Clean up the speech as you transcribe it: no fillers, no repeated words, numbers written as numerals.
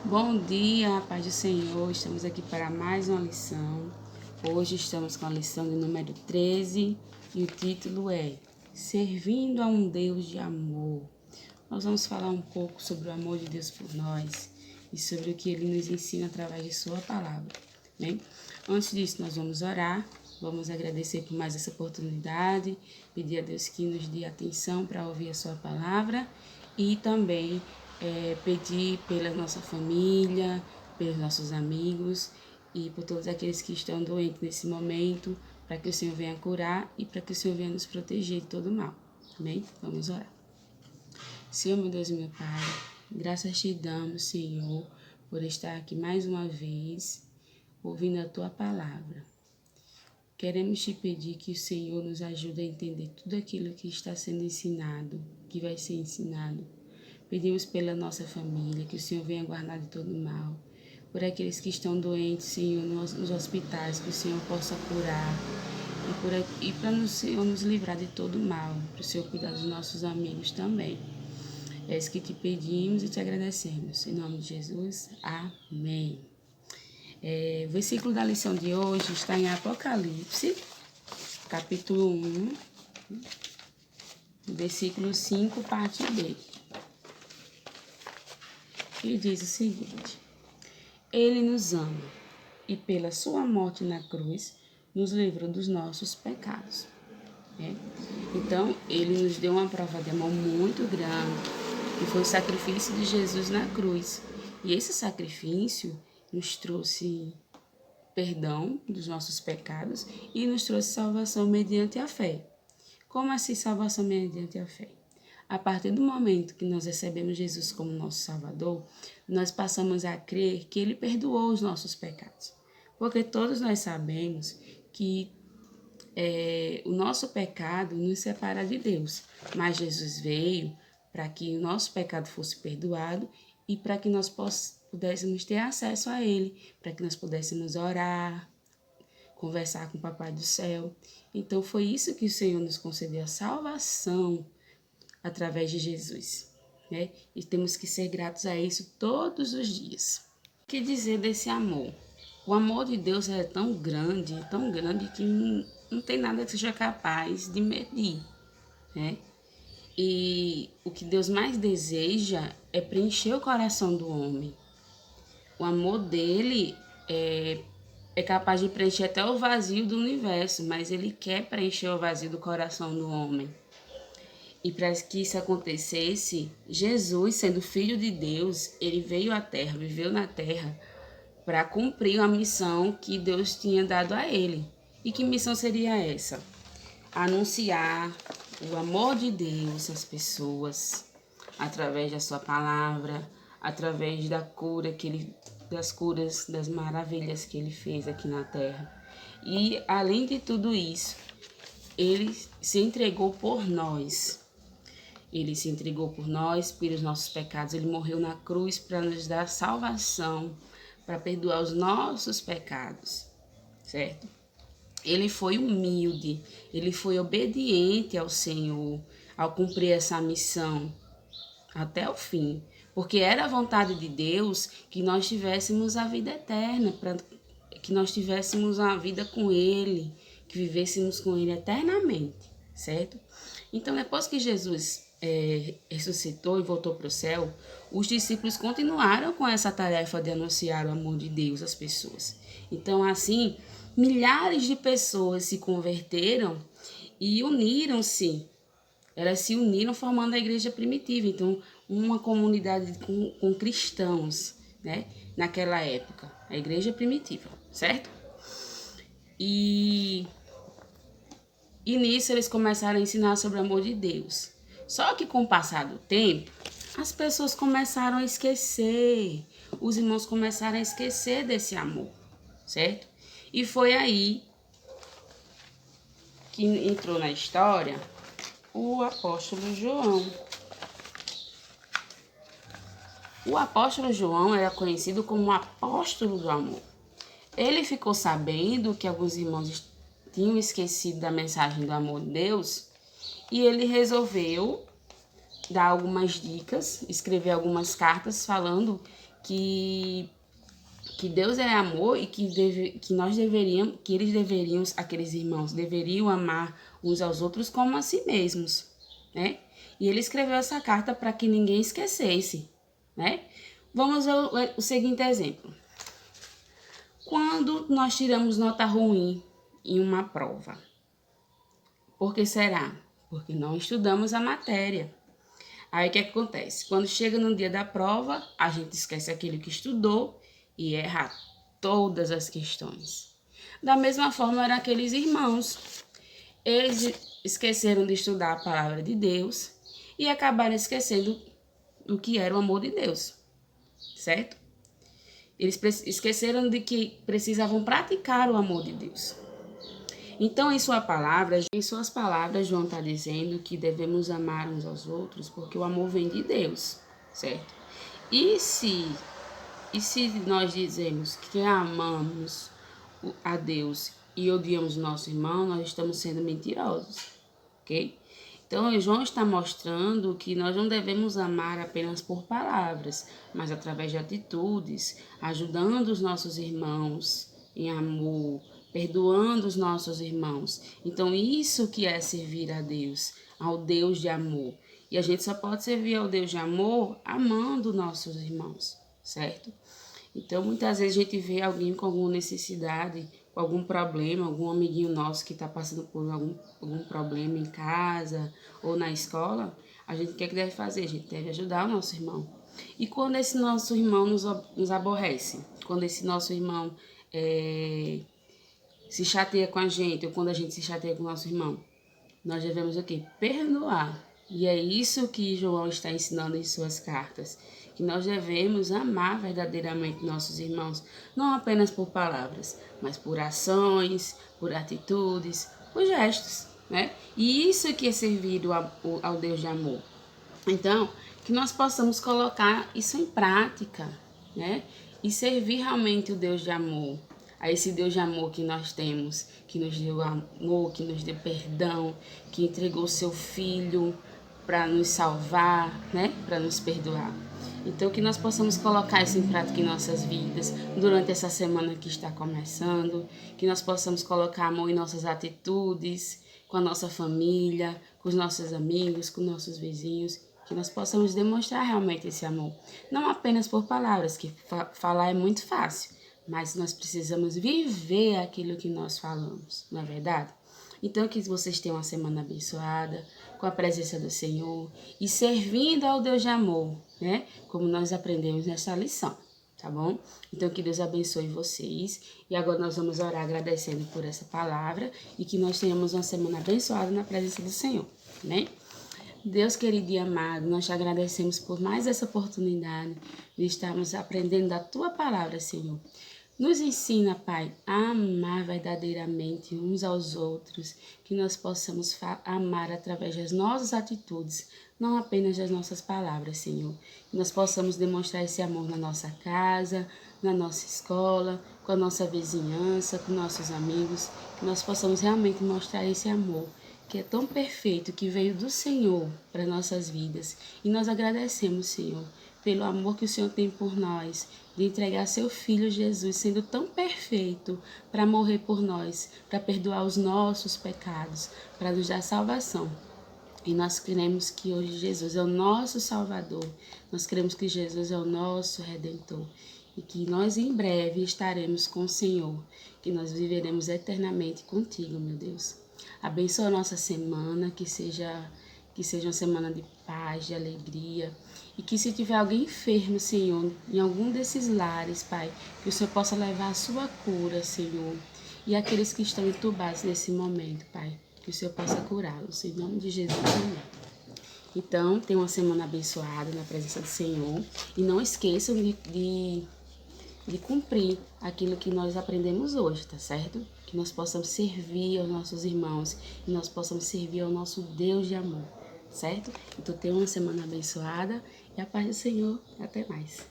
Bom dia, a paz do Senhor. Estamos aqui para mais uma lição. Hoje estamos com a lição de número 13 e o título é Servindo a um Deus de Amor. Nós vamos falar um pouco sobre o amor de Deus por nós e sobre o que Ele nos ensina através de Sua palavra. Bem, antes disso, nós vamos orar. Vamos agradecer por mais essa oportunidade, pedir a Deus que nos dê atenção para ouvir a Sua palavra e também pedir pela nossa família, pelos nossos amigos e por todos aqueles que estão doentes nesse momento, para que o Senhor venha curar e para que o Senhor venha nos proteger de todo mal. Amém? Vamos orar. Senhor, meu Deus e meu Pai, graças te damos, Senhor, por estar aqui mais uma vez, ouvindo a Tua palavra. Queremos te pedir que o Senhor nos ajude a entender tudo aquilo que está sendo ensinado, que vai ser ensinado. Pedimos pela nossa família, que o Senhor venha guardar de todo mal. Por aqueles que estão doentes, Senhor, nos hospitais, que o Senhor possa curar. E para o Senhor nos livrar de todo mal, para o Senhor cuidar dos nossos amigos também. É isso que te pedimos e te agradecemos. Em nome de Jesus, amém. O versículo da lição de hoje está em Apocalipse, capítulo 1, versículo 5, parte B. E diz o seguinte: Ele nos ama e pela sua morte na cruz nos livrou dos nossos pecados. Então, ele nos deu uma prova de amor muito grande, que foi o sacrifício de Jesus na cruz. E esse sacrifício nos trouxe perdão dos nossos pecados e nos trouxe salvação mediante a fé. Como assim salvação mediante a fé? A partir do momento que nós recebemos Jesus como nosso Salvador, nós passamos a crer que Ele perdoou os nossos pecados. Porque todos nós sabemos que o nosso pecado nos separa de Deus, mas Jesus veio para que o nosso pecado fosse perdoado e para que nós pudéssemos ter acesso a Ele, para que nós pudéssemos orar, conversar com o Papai do Céu. Então foi isso que o Senhor nos concedeu, a salvação através de Jesus, né? E temos que ser gratos a isso todos os dias. O que dizer desse amor? O amor de Deus é tão grande que não tem nada que seja capaz de medir, né? E o que Deus mais deseja é preencher o coração do homem. O amor dele é capaz de preencher até o vazio do universo, mas ele quer preencher o vazio do coração do homem. E para que isso acontecesse, Jesus, sendo filho de Deus, ele veio à terra, viveu na terra, para cumprir a missão que Deus tinha dado a ele. E que missão seria essa? Anunciar o amor de Deus às pessoas, através da sua palavra, através da cura das curas, das maravilhas que ele fez aqui na terra. E além de tudo isso, ele se entregou por nós. Ele se entregou por nós, pelos nossos pecados. Ele morreu na cruz para nos dar salvação, para perdoar os nossos pecados, certo? Ele foi humilde, ele foi obediente ao Senhor ao cumprir essa missão até o fim, porque era a vontade de Deus que nós tivéssemos a vida eterna, para que nós tivéssemos a vida com Ele, que vivêssemos com Ele eternamente, certo? Então, depois que Jesus ressuscitou e voltou para o céu, os discípulos continuaram com essa tarefa de anunciar o amor de Deus às pessoas. Então, assim, milhares de pessoas se converteram e uniram-se. Elas se uniram formando a igreja primitiva. Então, uma comunidade com cristãos, né? Naquela época, a igreja primitiva, certo? E nisso eles começaram a ensinar sobre o amor de Deus. Só que com o passar do tempo, as pessoas começaram a esquecer. Os irmãos começaram a esquecer desse amor, certo? E foi aí que entrou na história o apóstolo João. O apóstolo João era conhecido como o apóstolo do amor. Ele ficou sabendo que alguns irmãos tinham esquecido da mensagem do amor de Deus e ele resolveu dar algumas dicas, escrever algumas cartas falando que Deus é amor e que nós deveríamos, que eles deveriam, aqueles irmãos, deveriam amar uns aos outros como a si mesmos, né? E ele escreveu essa carta para que ninguém esquecesse, né? Vamos ao o seguinte exemplo. Quando nós tiramos nota ruim em uma prova, por que será? Porque não estudamos a matéria. Aí o que acontece? Quando chega no dia da prova, a gente esquece aquilo que estudou e erra todas as questões. Da mesma forma eram aqueles irmãos. Eles esqueceram de estudar a palavra de Deus e acabaram esquecendo do que era o amor de Deus, certo? Eles esqueceram de que precisavam praticar o amor de Deus. Então, em suas palavras, João está dizendo que devemos amar uns aos outros porque o amor vem de Deus, certo? E se nós dizemos que amamos a Deus e odiamos o nosso irmão, nós estamos sendo mentirosos, ok? Então, João está mostrando que nós não devemos amar apenas por palavras, mas através de atitudes, ajudando os nossos irmãos em amor, perdoando os nossos irmãos. Então, isso que é servir a Deus, ao Deus de amor. E a gente só pode servir ao Deus de amor amando nossos irmãos, certo? Então, muitas vezes a gente vê alguém com alguma necessidade, com algum problema, algum amiguinho nosso que está passando por algum problema em casa ou na escola, a gente o que deve fazer? A gente deve ajudar o nosso irmão. E quando esse nosso irmão nos aborrece, quando esse nosso irmão se chateia com a gente, ou quando a gente se chateia com o nosso irmão, nós devemos o quê? Perdoar. E é isso que João está ensinando em suas cartas, que nós devemos amar verdadeiramente nossos irmãos, não apenas por palavras, mas por ações, por atitudes, por gestos, né? E isso que é servir ao Deus de amor. Então, que nós possamos colocar isso em prática, né? E servir realmente o Deus de amor, a esse Deus de amor que nós temos, que nos deu amor, que nos deu perdão, que entregou seu Filho para nos salvar, né? Para nos perdoar. Então, que nós possamos colocar isso em prática em nossas vidas, durante essa semana que está começando, que nós possamos colocar amor em nossas atitudes, com a nossa família, com os nossos amigos, com nossos vizinhos, que nós possamos demonstrar realmente esse amor. Não apenas por palavras, que falar é muito fácil, mas nós precisamos viver aquilo que nós falamos, não é verdade? Então, que vocês tenham uma semana abençoada, com a presença do Senhor e servindo ao Deus de amor, né? Como nós aprendemos nessa lição, tá bom? Então, que Deus abençoe vocês. E agora nós vamos orar agradecendo por essa palavra e que nós tenhamos uma semana abençoada na presença do Senhor, né? Deus querido e amado, nós te agradecemos por mais essa oportunidade de estarmos aprendendo da Tua palavra, Senhor. Nos ensina, Pai, a amar verdadeiramente uns aos outros, que nós possamos amar através das nossas atitudes, não apenas das nossas palavras, Senhor. Que nós possamos demonstrar esse amor na nossa casa, na nossa escola, com a nossa vizinhança, com nossos amigos, que nós possamos realmente mostrar esse amor, que é tão perfeito, que veio do Senhor para nossas vidas. E nós agradecemos, Senhor, pelo amor que o Senhor tem por nós, de entregar seu Filho Jesus, sendo tão perfeito, para morrer por nós, para perdoar os nossos pecados, para nos dar salvação. E nós cremos que hoje Jesus é o nosso Salvador, nós cremos que Jesus é o nosso Redentor, e que nós em breve estaremos com o Senhor, que nós viveremos eternamente contigo, meu Deus. Abençoa a nossa semana, que seja uma semana de paz, de alegria. E que se tiver alguém enfermo, Senhor, em algum desses lares, Pai, que o Senhor possa levar a sua cura, Senhor. E aqueles que estão entubados nesse momento, Pai, que o Senhor possa curá-los. Em nome de Jesus, amém. Então, tenha uma semana abençoada na presença do Senhor. E não esqueçam de cumprir aquilo que nós aprendemos hoje, tá certo? Que nós possamos servir aos nossos irmãos e nós possamos servir ao nosso Deus de amor, certo? Então tenha uma semana abençoada e a paz do Senhor. Até mais.